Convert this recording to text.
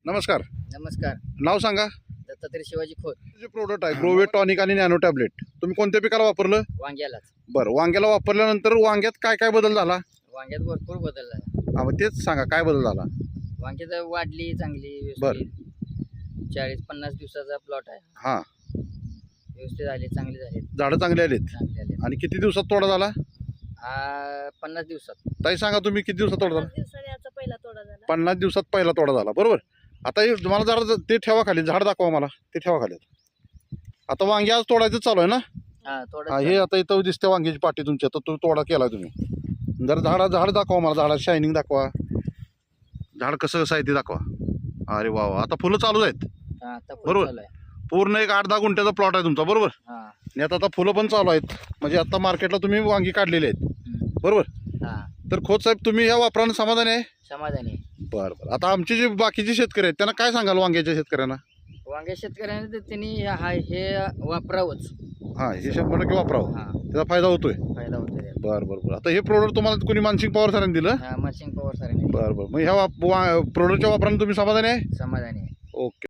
नमस्कार. नमस्कार. नाव सांगा. दत्तात्रय शिवाजी खोत. जे प्रोडक्ट आहे ग्रोवेट टॉनिक आणि नॅनो टॅबलेट तुम्ही कोणत्या पिकाला वापरलं? वांग्यालाच. बरं, वांग्याला वापरल्यानंतर वांग्यात काय काय बदल झाला? वांग्यात भरपूर बदल झाला. हा, मग तेच सांगा काय बदल झाला. वांग्यात वाढली चांगली बरं. व्यवस्थित. 40-50 दिवसाचा प्लॉट आहे. हां, व्यवस्थित आले, चांगले झाले. झाडं चांगली आलीत. चांगले आले. आणि किती दिवसात तोडा झाला? 50 दिवसात. ताई सांगा तुम्ही किती दिवसात तोडा झाला? 50 दिवसांनी याचा पहिला तोडा झाला. 50 दिवसात पहिला तोडा झाला. बरोबर. आता हे तुम्हाला जरा ते ठेवा खाली, झाड दाखवा मला, ते ठेवा खाली. आता वांगी आज तोडायचं चालू आहे ना? हा, थोडं हा, हे आता इथं दिसते वांग्याची पाटी तुमची, आता तुम्ही तोडा केला तुम्ही. जरा झाड दाखवा मला, झाडा शायनिंग दाखवा, झाड कसं कसं आहे ते दाखवा. अरे वा वा, आता फुलं चालू आहेत. आता फुल बरोबर. चालू आहे. पूर्ण एक 8-10 गुंठ्याचा प्लॉट आहे तुमचा. बरोबर. हा. आणि आता फुलं पण चालू आहेत, म्हणजे आता मार्केटला तुम्ही वांगी काढलेली आहेत. हम्म. बरोबर. हा, तर खोत साहेब तुम्ही या वापरानं समाधानी आहे? समाधानी आहे. बरं बरं. आता आमचे जे बाकीचे शेतकरी आहेत त्यांना काय सांगाल वांग्याच्या शेतकऱ्यांना? वांग्या शेतकऱ्यांनी तर त्यांनी हे वापरावंच. हां, हे 100% वापरावं, हा, त्याचा फायदा होतोय. फायदा होतो त्याचा. बरं बरं बरं. आता हे प्रोडक्ट तुम्हाला कोणी मानसिंग पवार सरांनी दिलं? हा, मर्शिंग पॉवर सारे बरं बरं. मग ह्या प्रोडक्टच्या वापरानं तुम्ही समाधानी आहे? समाधानी आहे. ओके.